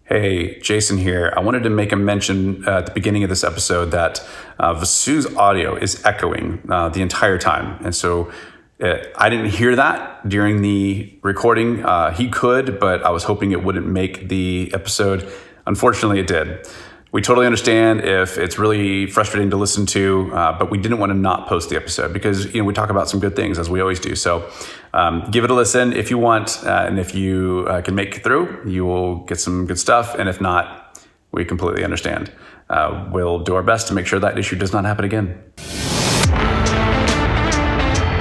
Hey, Jason here. I wanted to make a mention at the beginning of this episode that Vasu's audio is echoing the entire time. And so I didn't hear that during the recording. He could, but I was hoping it wouldn't make the episode. Unfortunately, it did. We totally understand if it's really frustrating to listen to, but we didn't want to not post the episode because we talk about some good things as we always do. So give it a listen if you want, and if you can make it through, you will get some good stuff. And if not, we completely understand. We'll do our best to make sure that issue does not happen again.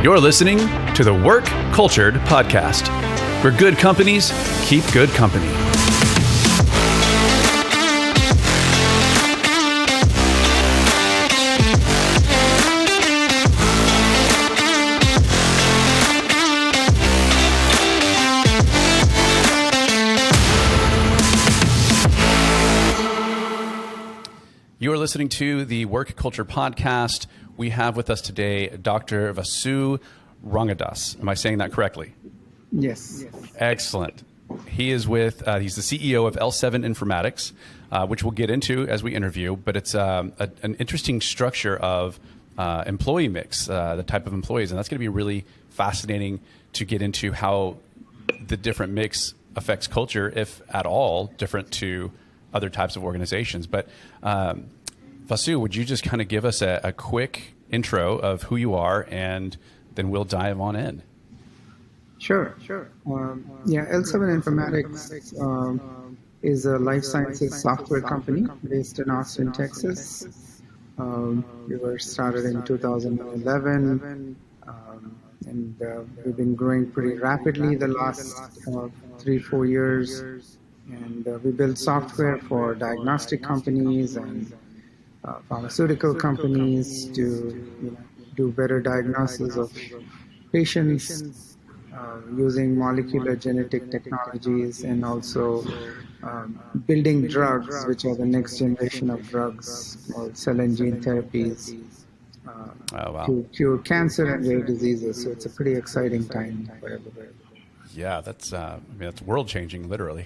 You're listening to the Work Cultured Podcast, where good companies keep good company. You are listening to the Work Culture Podcast. We have with us today Dr. Vasu Rangadass. Am I saying that correctly? Yes. Excellent. He is he's the CEO of L7 Informatics, which we'll get into as we interview, but it's an interesting structure of employee mix, the type of employees, and that's going to be really fascinating to get into how the different mix affects culture, if at all, different to other types of organizations. But Vasu, would you just kind of give us a quick intro of who you are, and then we'll dive on in? Sure. L7 Informatics is a life sciences software company based in Austin, Texas. We were started in 2011, and we've been growing pretty rapidly the last 3-4 years. And we build software for diagnostic companies and pharmaceutical companies to do better diagnosis of patients using molecular genetic technologies, and also building drugs, which are the next generation of drugs, or cell and gene therapies to cure cancer and rare diseases. So it's a pretty exciting time for everybody. Yeah, that's world changing, literally.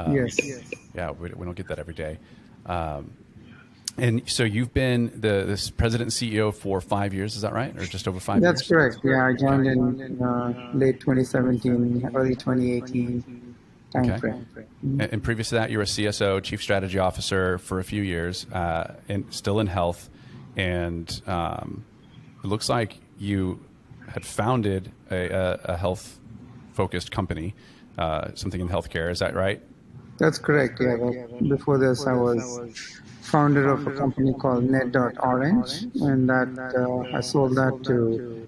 Yes. Yeah, we don't get that every day. And so you've been this president and CEO for 5 years, is that right? Or just over 5 years? That's correct. Yeah, I joined in late 2017, early 2018 timeframe. Okay. And previous to that, you were a CSO, Chief Strategy Officer, for a few years, and still in health. And it looks like you had founded a health-focused company, something in healthcare. Is that right? That's correct. Yeah. Before this, I was founder of a company called Net.Orange, and that I sold that to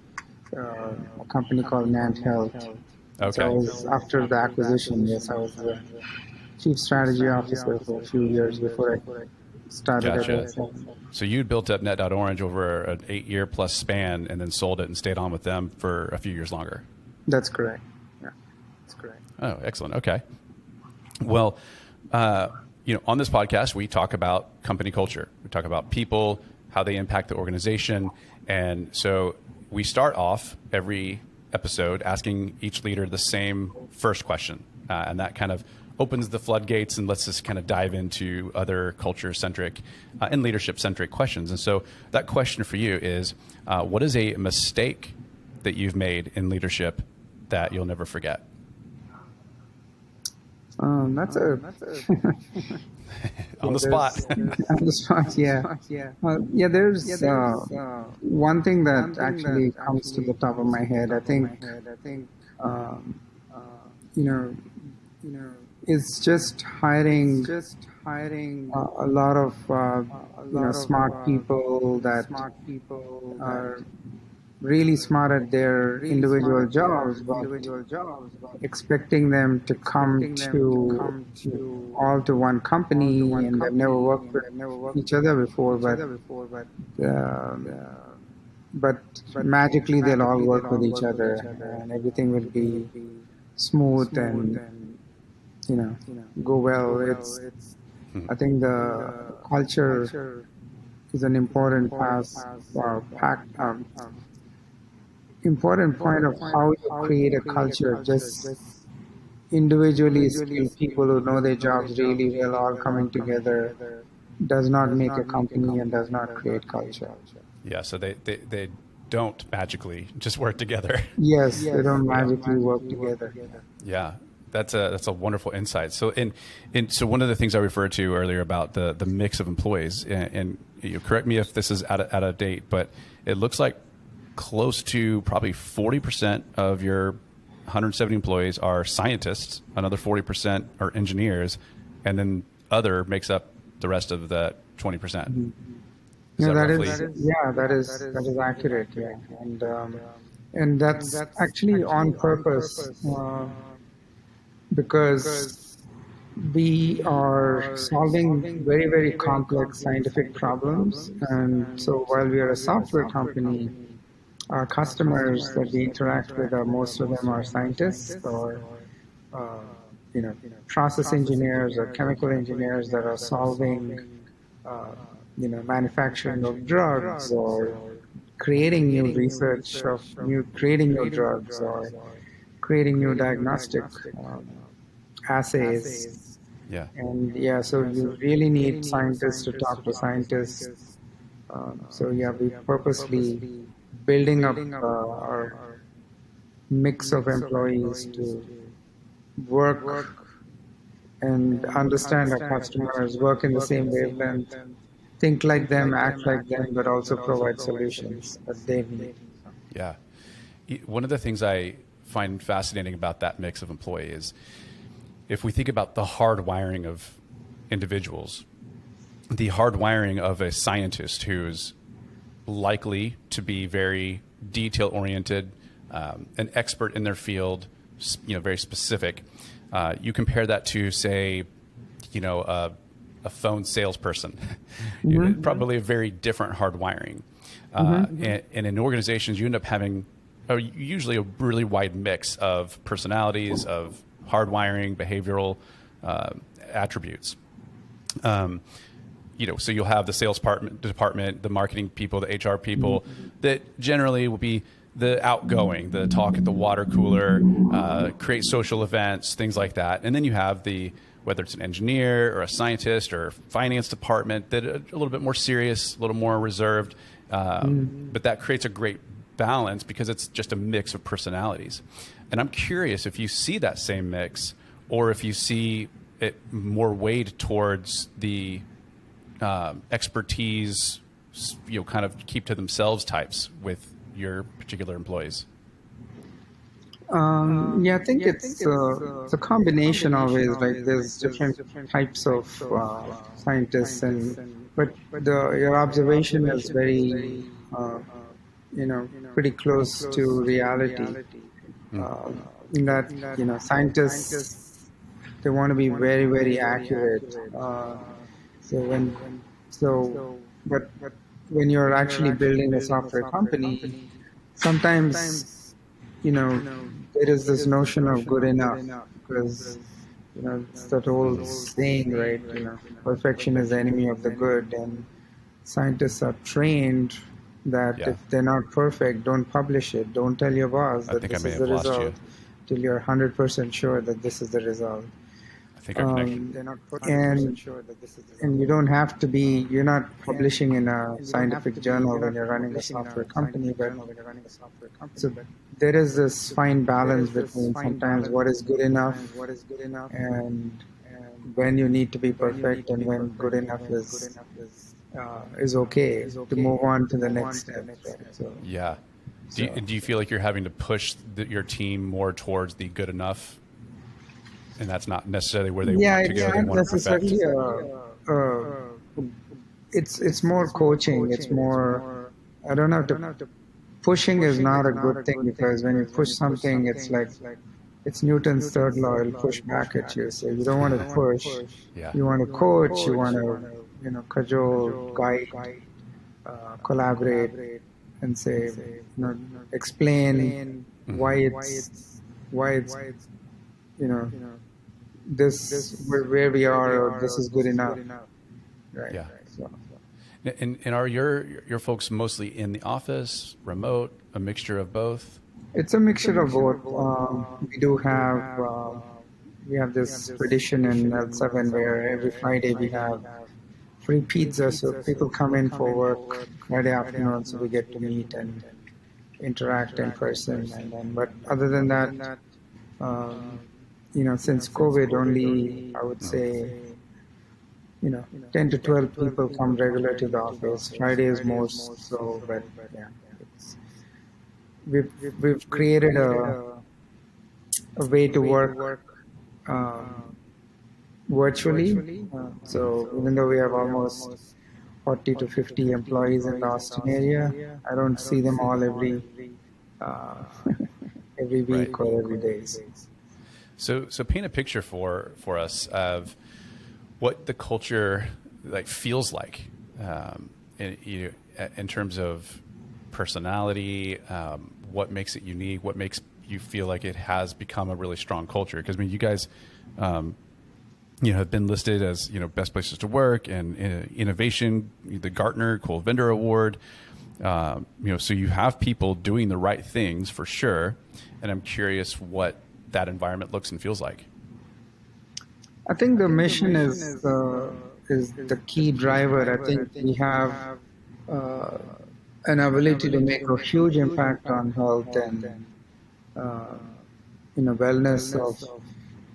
a company called NantHealth. Okay. So I was, after the acquisition, yes, I was the Chief Strategy Officer for a few years before I started. Gotcha. So you built up Net.Orange over an 8-year plus span, and then sold it and stayed on with them for a few years longer. That's correct. Yeah, that's correct. Oh, excellent. Okay. Well, on this podcast, we talk about company culture. We talk about people, how they impact the organization. And so we start off every episode asking each leader the same first question. And that kind of opens the floodgates and lets us kind of dive into other culture-centric and leadership-centric questions. And so that question for you is, what is a mistake that you've made in leadership that you'll never forget? That's a on the spot. On the spot, yeah. There's one thing that actually comes to the top of my head. I think, it's just hiring a lot of smart people that are really smart at their individual jobs, but expecting them to come to one company, and they've never worked with each other before, but magically they'll all work with each other, and everything will be smooth and go well. I think the culture is an important important point of how you create a culture. Just individually skilled people who know their jobs really well all coming together does not make a company and does not create culture. Yeah, so they don't magically just work together. Yes, they don't magically work together. Yeah, that's a wonderful insight. So so one of the things I referred to earlier about the mix of employees, and you correct me if this is out of date, but it looks like close to probably 40% of your 170 employees are scientists, another 40% are engineers, and then other makes up the rest of the 20%. Mm-hmm. Is No, that that roughly? that is accurate. Yeah, and that's actually on purpose because we are solving very, very complex scientific problems. And so while we are a software company, our customers that we interact with are most of them are scientists or uh, process engineers or chemical engineers that are solving uh, manufacturing of drugs or creating new research of creating new drugs or creating new diagnostic um, assays. Yeah. And yeah, so you really need scientists to talk to scientists. So yeah, we purposely building up our mix of employees to work and understand our customers, work in the same wavelength, think like them, act like them, but also provide solutions that they need. Yeah. One of the things I find fascinating about that mix of employees, if we think about the hard wiring of individuals, the hard wiring of a scientist who's likely to be very detail oriented, an expert in their field, very specific. You compare that to, say, a phone salesperson, Mm-hmm. probably a very different hard wiring. And in organizations, you end up having usually a really wide mix of personalities, of hard wiring, behavioral attributes. So you'll have the sales department, the marketing people, the HR people that generally will be the outgoing, the talk at the water cooler, create social events, things like that. And then you have whether it's an engineer or a scientist or a finance department that are a little bit more serious, a little more reserved. But that creates a great balance because it's just a mix of personalities. And I'm curious if you see that same mix or if you see it more weighed towards the expertise, kind of keep to themselves types with your particular employees. Yeah, I think it's a combination of it. Like there's different types of scientists, but your observation is very, pretty close to reality. In that scientists they want to be very, very accurate. So when so but when you're actually building a software company, sometimes there is this notion of good enough because it's that old saying, right? Perfection is the enemy of the good, and scientists are trained that Yeah. if they're not perfect, don't publish it. Don't tell your boss I that think I this may is have the lost you. result till you're 100% sure that this is the result. I think our connection. And you don't have to be, you're not publishing in a scientific journal when you're running a software company, but so there is this fine balance between sometimes what is good enough and when you need to be perfect and when good enough is okay to move on to the next step. Right? So, Yeah. Do you feel like you're having to push your team more towards the good enough, and that's not necessarily where they yeah, want to it's go? They not want to perfect. necessarily it's more coaching. It's more, I don't know. Pushing is not a good thing because when you push something, it's like it's Newton's third law. It'll push back at you. So you don't want to push. Yeah. You want to coach. You want to cajole, guide, collaborate, and say explain why it's this where we are or this is good enough. Right. Yeah. So. And are your folks mostly in the office, remote, a mixture of both? It's a mixture of both. We do have we have this tradition in L7 where every Friday we have free pizza, so people come in for work Friday afternoon, so we get to meet and interact in person. And then, but other than that, um, since COVID, only I would say 10 to 12 people come regular to the office. Friday is more so, but yeah, it's, we've created a way to work virtually. So even though we have almost 40 to 50 employees in the Austin area, I don't see them all uh, every week or every day. So paint a picture for us of what the culture like feels like in terms of personality, what makes it unique, what makes you feel like it has become a really strong culture. Because I mean, you guys, have been listed as best places to work and innovation, the Gartner Cool Vendor Award. So you have people doing the right things for sure. And I'm curious what that environment looks and feels like. I think the mission is the key driver. I think we have uh, an ability to make a huge impact on health and uh, wellness of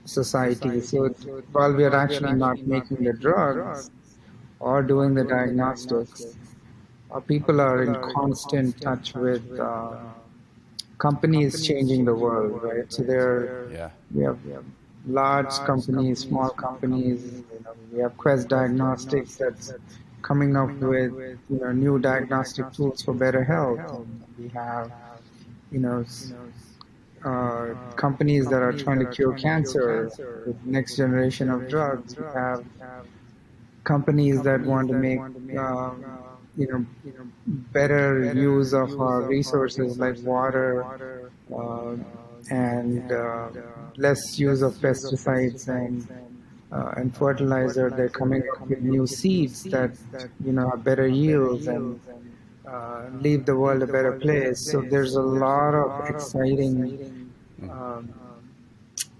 society. So while we are actually not making the drugs or doing the diagnostics, our people are in constant touch with companies changing the world, right? So Yeah. we have large companies, small companies. We have Quest Diagnostics that's coming up with new diagnostic tools for better health. And we have you know companies that are trying to cure cancer with next generation of drugs. We have companies that want to make you know better use of our resources like water uh, and less use of pesticides and fertilizer. They're coming up with new seeds that have better yields and leave the world a better place. So there's a lot of exciting um,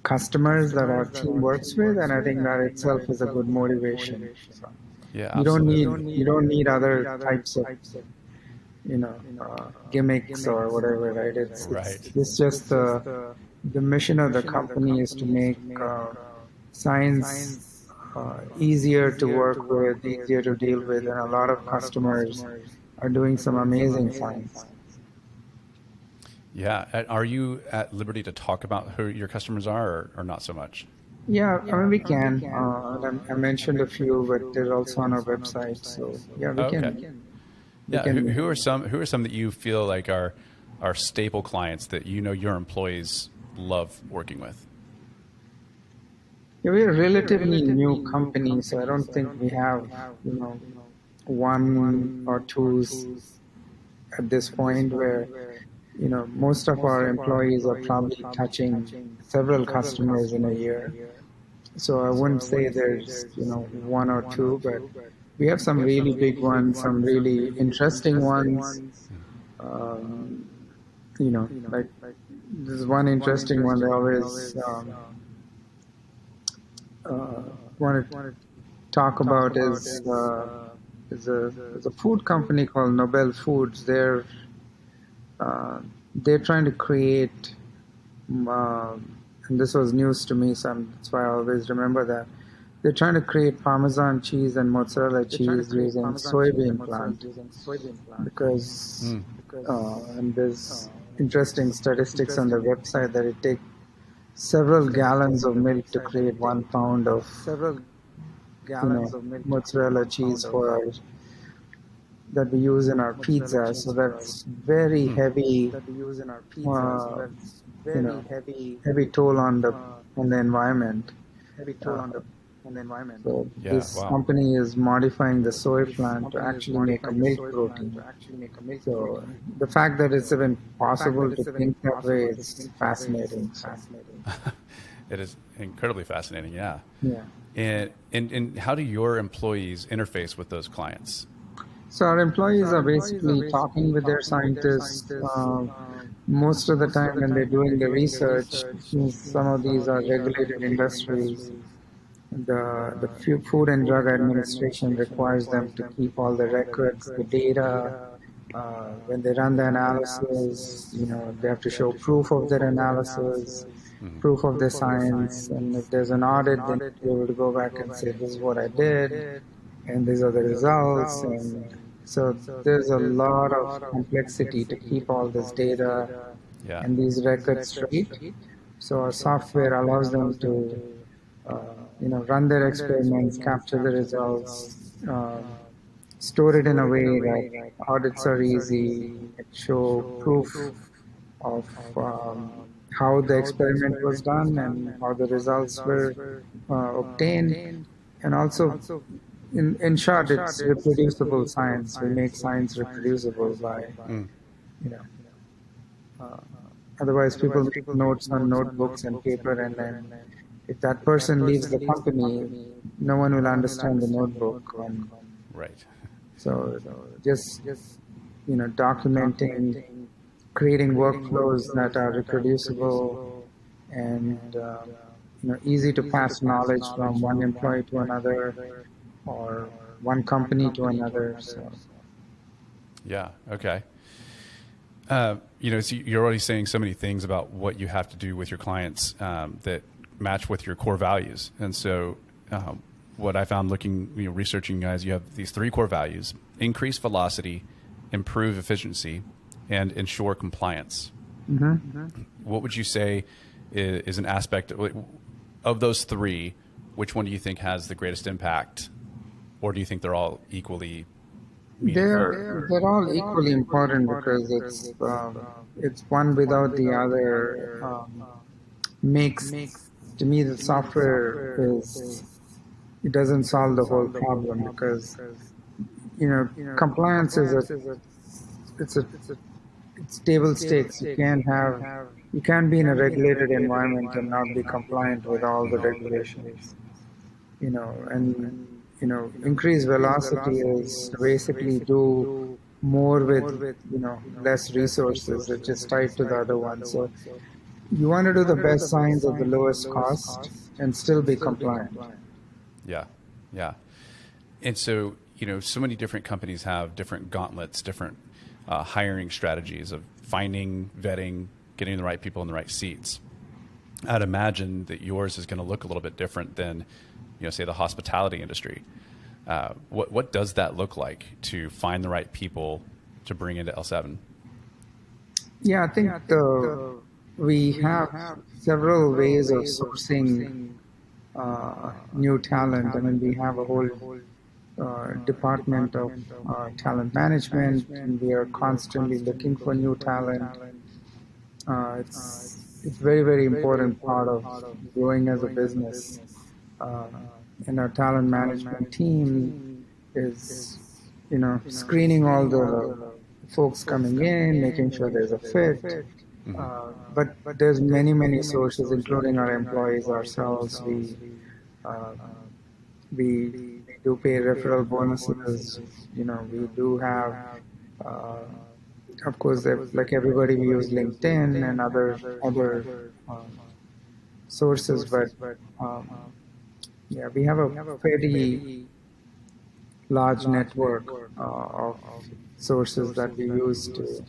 customers that our team works with, and I think that itself is a good motivation. So Yeah, you don't need absolutely. other types of gimmicks or whatever, right? Right. It's just the mission of the company is to make science easier to work with, easier to deal with, and a lot of customers are doing some amazing science. Yeah. Are you at liberty to talk about who your customers are or not so much? Yeah, I mean, we can. I mentioned a few, but they're also on our website. So yeah, Oh, okay. we Yeah. Who, can. who are some that you feel like are staple clients that your employees love working with? Yeah, we're a relatively new company, so I don't think we have, you know, one or two at this point where, most of our employees are probably touching several customers in a year. So I wouldn't say there's, one or two, but we have some really big ones, some really interesting ones. Um, like there's one interesting one they always uh, want to talk about is a food company called Nobel Foods. They're trying to create, and this was news to me, so that's why I always remember that. They're trying to create Parmesan cheese and mozzarella cheese using soybean plant because, and there's interesting statistics on the website that it takes several gallons of milk to create 1 pound of mozzarella cheese for our, that we use in our pizza. So that's very heavy, uh, heavy toll on the environment. Uh, so Yeah. this Wow. company is modifying the soy plant to actually make a milk protein. So the fact that it's even possible to think that way is fascinating. So It is incredibly fascinating. Yeah. yeah. And how do your employees interface with those clients? So our employees are basically talking with their scientists. most of the time when they're doing the research, since some of these are regulated industries, the Food and Drug Administration requires them to keep all the records, the data. When they run the analysis, they have to show proof of their analysis, proof of the science, and if there's an audit, then they will go back and say, "This is what I did, and these are the results." And so there's a lot of complexity to keep all this data Yeah. and these records straight. So our software allows them to run their experiments, capture the results, store it in a way that audits are easy, show proof of how the experiment was done and how the results were obtained, and also, in short, it's reproducible science. We make science reproducible by, you know, uh, otherwise people make notes on notebooks and paper, and then if that person leaves the company, no one will understand the notebook. And Right. so just documenting, creating workflows that are reproducible and easy to pass knowledge from one employee to another or one company to another. So Yeah. Okay. So you're already saying so many things about what you have to do with your clients that match with your core values. And so what I found researching you guys, you have these 3 core values: increase velocity, improve efficiency, and ensure compliance. What would you say is an aspect of those 3? Which one do you think has the greatest impact, or do you think they're all equally meaningful? they're all equally important because it's one without the other makes, to me, the software it doesn't solve the whole problem, because compliance it's table stakes. You can't be in a regulated environment and not be compliant with all the regulations. And increase velocity is basically do more with less resources, which is tied to the other one. So you want to do the best science at the lowest cost and still be compliant. Yeah. Yeah. And so, so many different companies have different gauntlets, different hiring strategies of finding, vetting, getting the right people in the right seats. I'd imagine that yours is going to look a little bit different than, say, the hospitality industry. What does that look like to find the right people to bring into L7? Yeah, I think we have several ways of sourcing new talent. I mean, we have a whole department of talent management, and we are constantly looking for new talent. It's very, very important part of growing as a business. And our talent management team is, screening all the folks coming in, making sure there's a fit. But there's many, many sources, including our employees ourselves. We do pay referral bonuses. We do have, of course, like everybody, we use LinkedIn and other sources. But yeah, we have a fairly large network of sources that we use to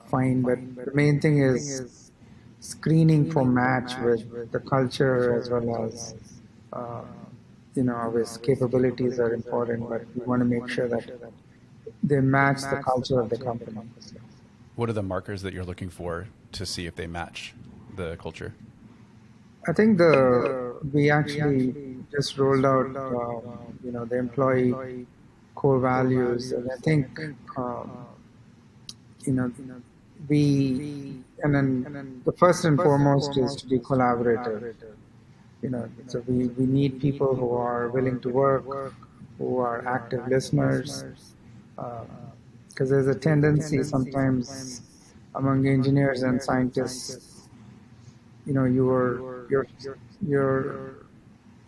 find. But the main thing is screening for match with the culture, as well as always capabilities are important, but we want to make sure that they match the culture of the company. What are the markers that you're looking for to see if they match the culture? I think we actually just rolled out the employee core values, and I think and then the first and foremost is to be collaborative. So we need people who are willing to work, who are active listeners, because there's a tendency sometimes among engineers and scientists, you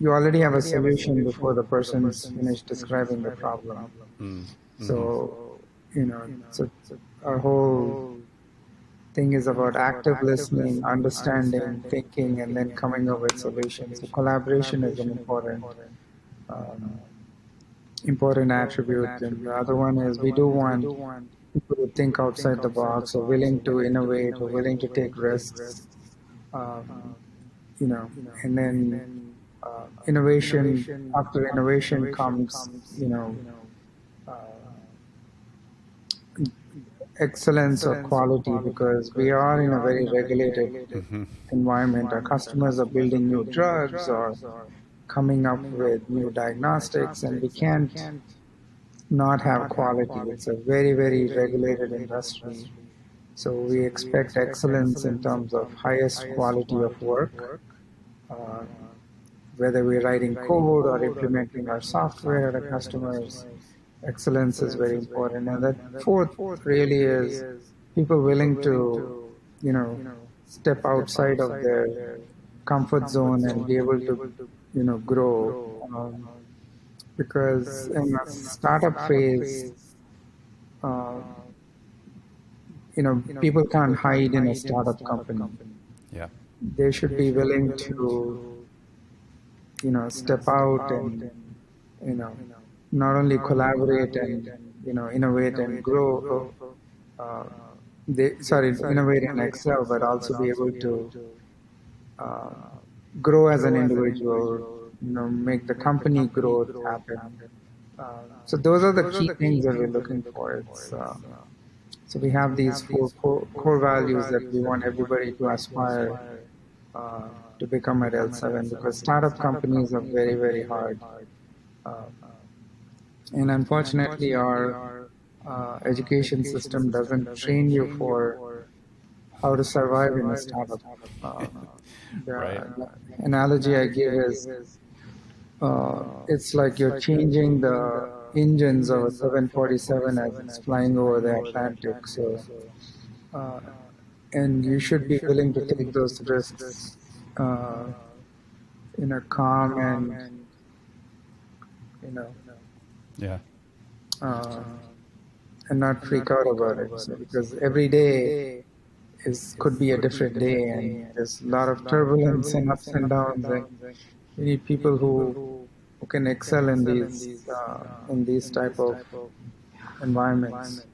already have a solution before the person's finished describing the problem. So so our whole thing is about active listening, understanding, thinking, and then coming up with solutions. So collaboration is an um, important attribute. And the other one is we do want people to think outside the box, or willing to innovate, or willing to take risks. Um, and then innovation, after innovation comes, uh, excellence or quality, because we are in a very regulated environment. Our customers are building new drugs or coming up with new diagnostics, and we can't not have quality. It's a very, very regulated industry. So we expect excellence in terms of highest quality of work, uh, whether we're writing code or implementing our software at our customers. Excellence is very important. And that fourth really is people willing to, step outside of their comfort zone and be able to, grow. Because in a startup phase, uh, people can't hide in a startup company. Yeah. They should be willing to, step out and, you know, not only collaborate and, innovate and grow, innovate and excel, but also be able to uh, grow as an individual, make the company growth happen. So those are the key things that we're looking for. So we have these four core values that we want everybody to aspire to become at L7, because startup companies are very, very hard. Uh, and unfortunately, our education system doesn't train you for how to survive in a startup. Right. The analogy I give is it's like you're changing the engines of a 747 as it's flying over the Atlantic. So, uh, and you should be willing to take those risks uh, in a calm and, you know, Yeah. uh, and not freak out about it. So, because every day could be a different day, and there's a lot of turbulence and ups and downs, and we need people who can excel in these type of environments.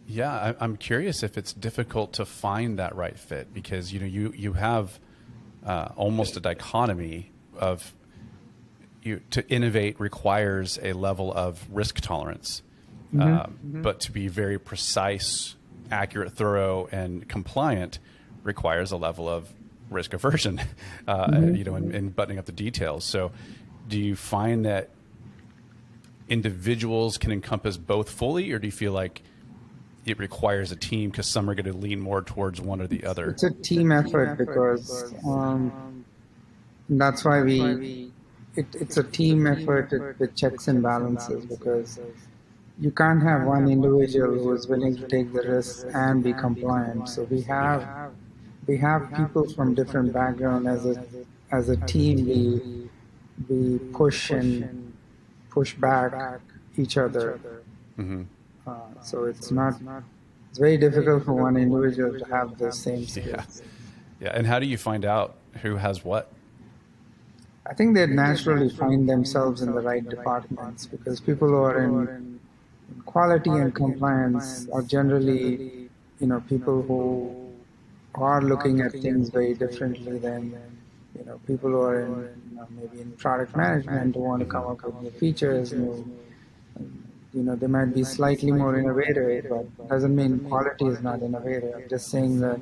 Yeah, I'm curious if it's difficult to find that right fit, because you have almost a dichotomy of to innovate requires a level of risk tolerance, but to be very precise, accurate, thorough, and compliant requires a level of risk aversion, in buttoning up the details. So, do you find that individuals can encompass both fully, or do you feel like it requires a team because some are going to lean more towards one or the other? It's a team effort, because that's why it's a team effort with checks and balances, because you can't have one individual who is willing to take the risks and be compliant. So we have people from different backgrounds. As a team, we push back each other. So it's very difficult for one individual to have the same skills. Yeah. And how do you find out who has what? I think they naturally find themselves in the right departments, because people who are in quality and compliance are generally, people who are looking at things very differently than, people who are in, maybe in product management, who want to come up with new features, they might be slightly more innovative, but doesn't mean quality is not innovative. I'm just saying that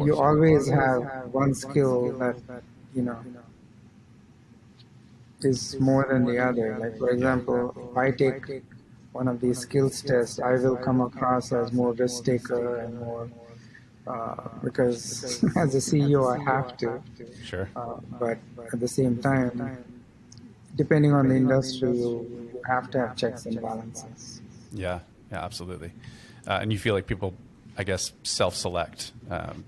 you always have one skill that, is more than the other. Like, for example, if I take one of these skills tests, I will come across as more risk taker and more, because as a CEO, I have to. Sure. But at the same time, depending on the industry, you have to have checks and balances. Yeah, absolutely. And you feel like people, I guess, self-select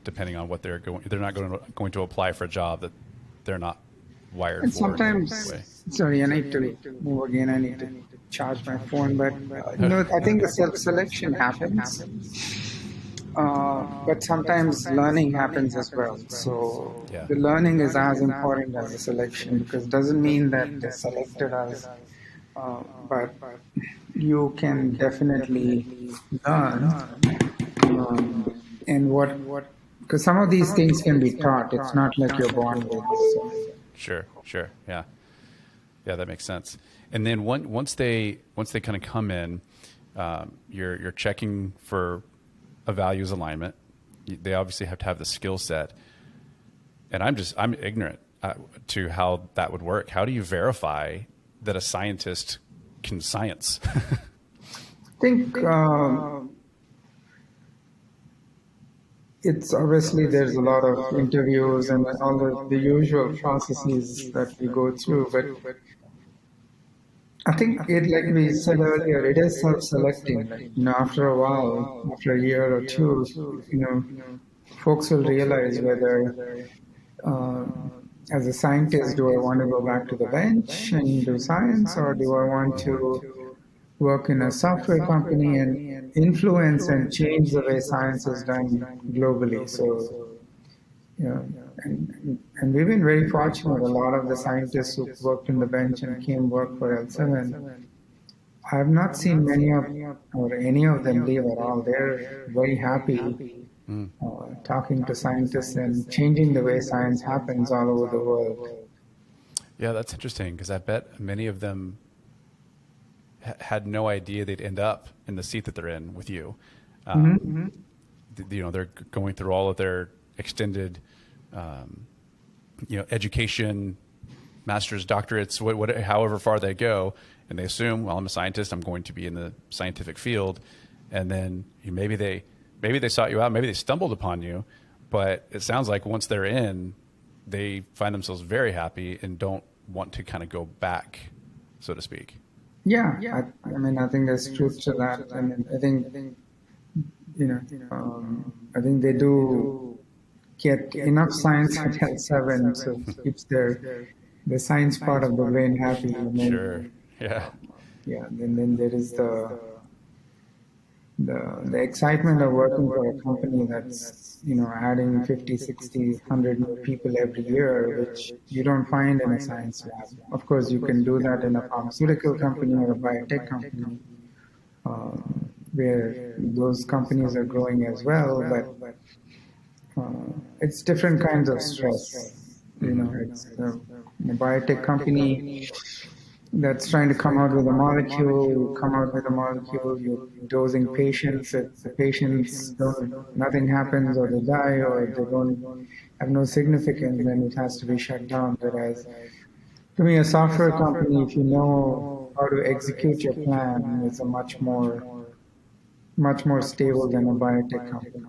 depending on what they're not going to apply for a job that they're not wired and for. Sometimes, sorry, I need to move again. I need to charge my phone, but I think the self-selection happens. But sometimes learning happens as well. So Yeah. the learning is as important as the selection because it doesn't mean that they're selected as, but you can definitely learn. And what, because some of these things can be taught. It's not like you're born with. So. Sure. Sure. Yeah. Yeah, that makes sense. And then once they kind of come in, you're checking for a values alignment. They obviously have to have the skill set, and I'm ignorant to how that would work. How do you verify that a scientist can science? I think it's obviously there's a lot of interviews and all the usual processes that we go through, but I think it, like we said earlier, it is self-selecting. Like, after a while, after a year or two, folks will realize whether, uh, as a scientist, do I want to go back to the bench and do science, or do I want to work in a software company and influence and change the way science is done globally? So, yeah, and we've been very fortunate. A lot of the scientists who worked in the bench and came work for L7, I have not seen many of or any of them leave at all. They're very happy talking to scientists and changing the way science happens all over the world. Yeah, that's interesting because I bet many of them had no idea they'd end up in the seat that they're in with you. They're going through all of their extended, education, master's, doctorates, however far they go, and they assume, well, I'm a scientist, I'm going to be in the scientific field, and then maybe they sought you out, maybe they stumbled upon you, but it sounds like once they're in, they find themselves very happy and don't want to kind of go back, so to speak. Yeah, I mean, I think there's truth to that. I mean, I think they do get enough science at L7, so it keeps the science part of the brain happy. And Sure. then, Yeah. yeah, then there is the excitement of working for a company that's adding 50, 60, 100 new people every year, which you don't find in a science lab. Of course, you can do that in a pharmaceutical company or a biotech company, where those companies are growing as well, but it's different kinds of stress. It's a biotech company that's trying to come out with a molecule. You come out with a molecule, you're dosing patients. If the patients nothing happens, or they die, or they don't have no significance, then it has to be shut down. Whereas, to me, a software company, if you know how to execute your plan, is a much more stable than a biotech company,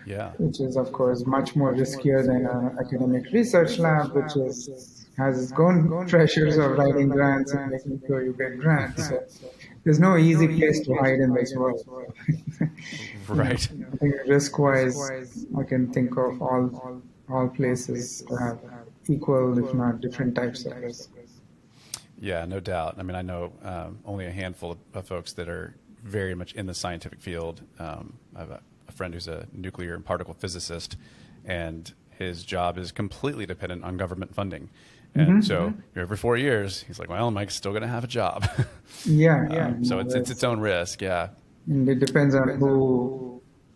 Yeah. which is of course much more riskier than an academic research lab, which has its own pressures of writing grants and making sure you get grants. So there's no easy place to hide in this world. Right. I think risk-wise, I can think of all places to have equal, if not different types of risk. Yeah, no doubt. I mean, I know only a handful of folks that are very much in the scientific field. I have a friend who's a nuclear and particle physicist, and his job is completely dependent on government funding. And so every 4 years, he's like, well, Mike's still going to have a job. Yeah, So it's its own risk. Yeah. and it depends on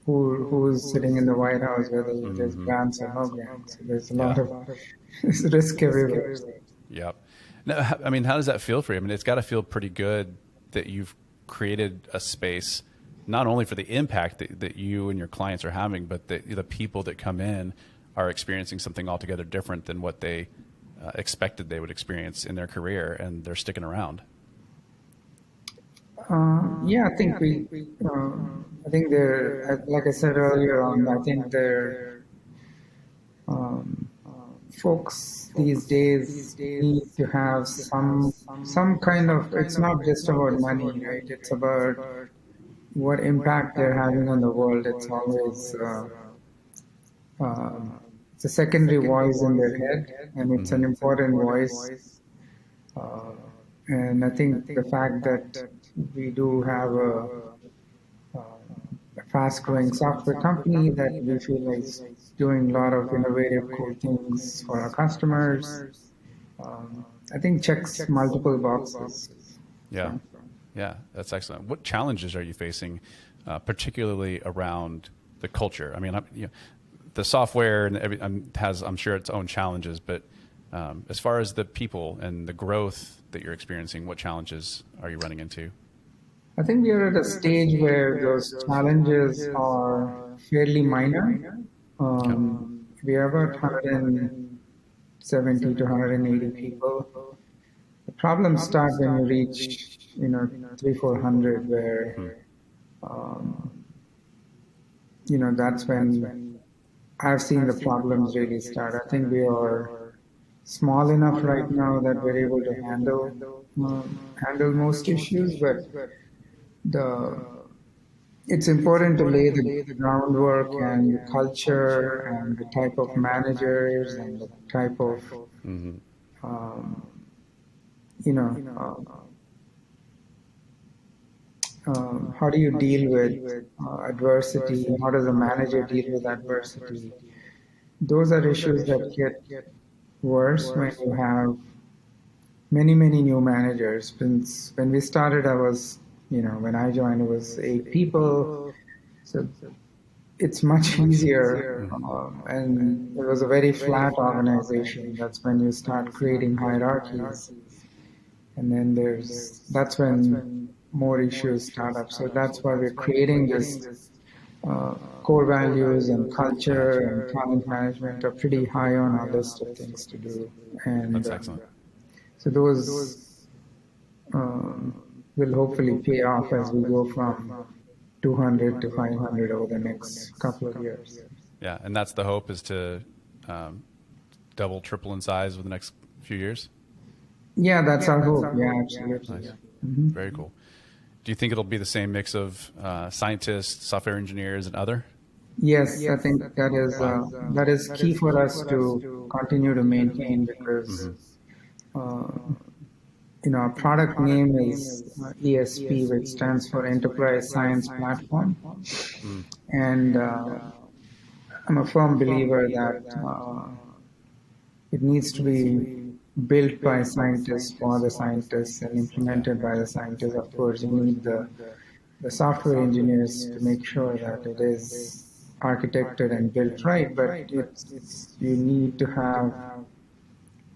who's sitting in the White House, whether there's grants or no grants. There's a lot of risk everywhere. Yep. Now, I mean, how does that feel for you? I mean, it's got to feel pretty good that you've created a space not only for the impact that you and your clients are having, but the people that come in are experiencing something altogether different than what they expected they would experience in their career, and they're sticking around. Yeah, I think I think they're, like I said earlier on, I think they're, folks these days need to have some kind of, it's not just about money, right? It's about what impact they're having on the world. It's always, it's a secondary voice in their head, and it's an important voice. Uh, and I think the fact that we do have a fast-growing software company that we feel is doing a lot of innovative, cool things for our customers. I think checks multiple boxes. Yeah. So, Yeah, that's excellent. What challenges are you facing, particularly around the culture? I mean, the software and has, I'm sure, its own challenges, but as far as the people and the growth that you're experiencing, what challenges are you running into? I think we are at a stage where those challenges are fairly minor. Okay. We are about 170 to 180 people. The problems start when you reach, 300, 400, where, that's when I've seen the problems really start. I think we are small enough right now that we're able to handle most issues, but the it's important to lay the groundwork and the culture and the type of managers and the type of Mm-hmm. um, you know how do you deal with adversity? How does a manager deal with adversity? Those are issues that get worse when you have many new managers. Since when we started, when I joined, it was 8 people. So it's much easier, and it was a very flat organization. That's when you start creating hierarchies, and then that's when more issues start up. So that's why we're creating this core values and culture and talent management are pretty high on our list of things to do, and That's excellent. so those will hopefully pay off as we go from 200 to 500 over the next couple of years. Yeah, and that's the hope, is to double, triple in size over the next few years. Yeah, that's our hope. Yeah, absolutely. Nice. Mm-hmm. Very cool. Do you think it'll be the same mix of scientists, software engineers, and other? Yes, I think that is key for us to continue to maintain, because our product name is ESP, which stands for Enterprise Science Platform, and I'm a firm believer that it needs to be built by scientists for the scientists and implemented by the scientists. Of course, you need the software engineers to make sure that it is architected and built right, but you need to have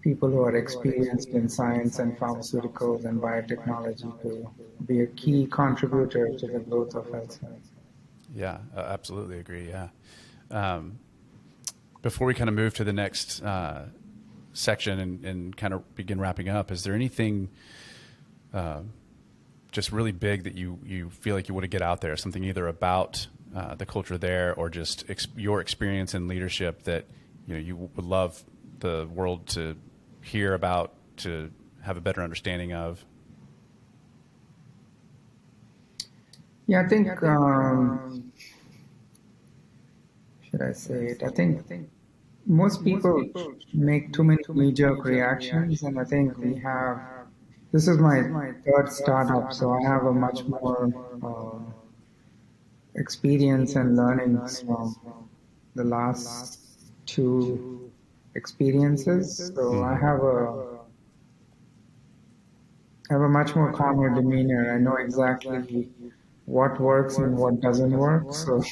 people who are experienced in science and pharmaceuticals and biotechnology to be a key contributor to the growth of health science. Yeah, absolutely agree. Yeah. Before we kind of move to the next section and kind of begin wrapping up, is there anything just really big that you feel like you want to get out there? Something either about the culture there, or just your experience in leadership that you would love the world to hear about, to have a better understanding of? Yeah, I think, should I say it? I think most people make too many knee-jerk reactions, and I think this is my third startup, so I have a much more experience and learnings from the last two experiences. So I have a much more calmer demeanor. I know exactly what works and what doesn't work. So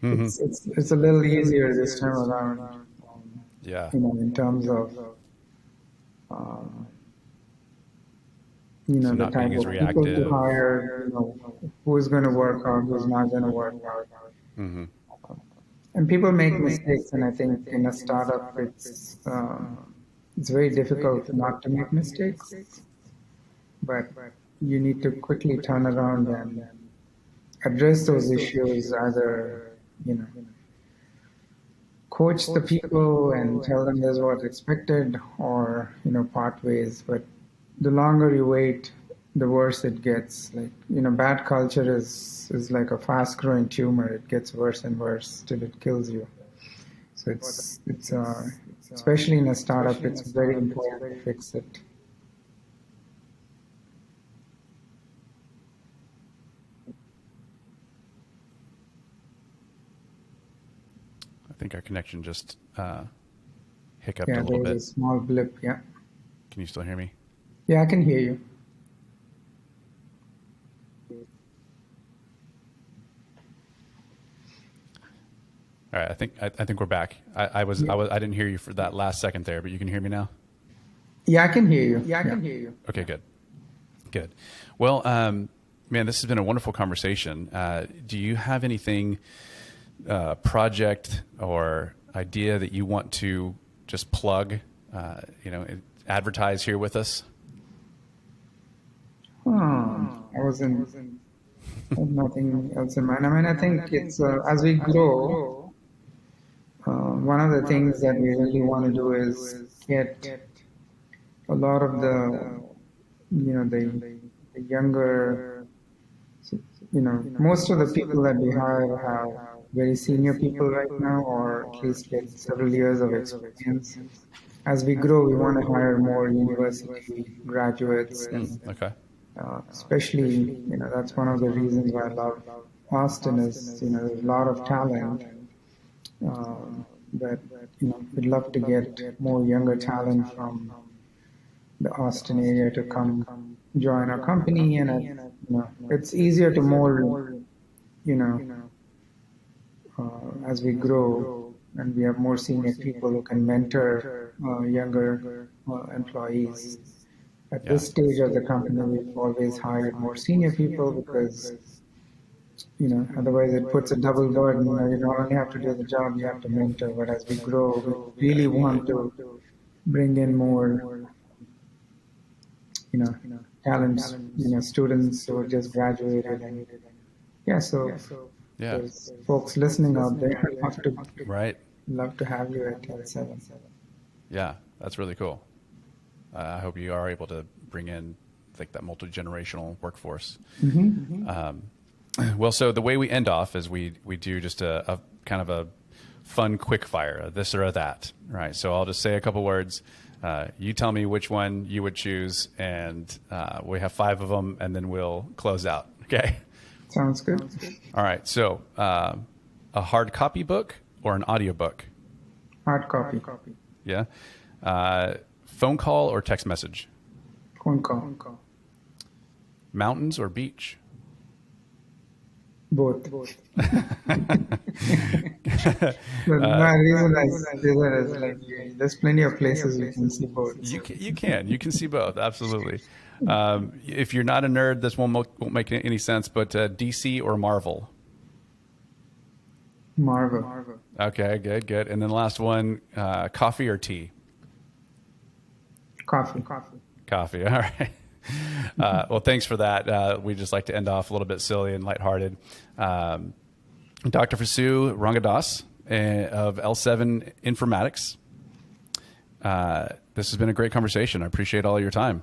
it's a little easier this time around. Yeah. In terms of So the not type being as of people to reactive. hire, who's going to work out, who's not going to work out. Mm-hmm. And people make mistakes, and I think in a startup, it's very difficult not to make mistakes, but you need to quickly turn around and address those issues. Either coach the people and tell them this is what's expected, or part ways. But the longer you wait, the worse it gets. Like bad culture is like a fast growing tumor. It gets worse and worse till it kills you. So it's especially in a startup, it's very important to fix it. think our connection just hiccuped Yeah, a little there bit. was a small blip. Yeah. Can you still hear me? Yeah, I can hear you. All right, I think we're back. I didn't hear you for that last second there, but you can hear me now. Yeah, I can hear you. Yeah, I can hear you. Okay, good. Well, man, this has been a wonderful conversation. Do you have anything, project or idea that you want to just plug, advertise here with us? I wasn't. Nothing else in mind. I mean, I think it's as we grow, one of the things that we really want to do is get a lot of the younger, most of the people that we hire have very senior people right now, or at least with several years of experience. As we grow, we want to hire more university graduates, and Okay. especially, that's one of the reasons why I love Austin is, there's a lot of talent. But we'd love to get more younger talent from the Austin area to come join our company, and it's easier to mold, you know, as we grow, and we have more senior people who can mentor younger employees. At this stage of the company, we've always hired more senior people because, otherwise it puts a double burden. You not only have to do the job, you have to mentor. But as we grow, we really want to bring in more, talents, students who have just graduated. And so there's folks listening out there. Love to have you at L7. Yeah, that's really cool. I hope you are able to bring in that multi-generational workforce. Well, so the way we end off is we do just a kind of a fun quick fire, this or that, right? So I'll just say a couple words. You tell me which one you would choose, and we have 5 of them, and then we'll close out. Okay? Sounds good. All right. So a hard copy book or an audio book? Hard copy. Yeah. Phone call or text message? Phone call. Mountains or beach? Both. The reason I say that is there's plenty of places you can see both. You can see both. Absolutely. If you're not a nerd, this won't make any sense. But DC or Marvel? Marvel. Okay, good. And then last one, coffee or tea? Coffee. All right. Well, thanks for that. We just like to end off a little bit silly and lighthearted. Dr. Vasu Rangadass of L7 Informatics. This has been a great conversation. I appreciate all your time.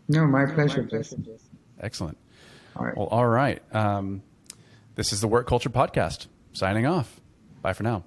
No, my pleasure. Excellent. All right. Well, all right. This is the Work Culture Podcast. Signing off. Bye for now.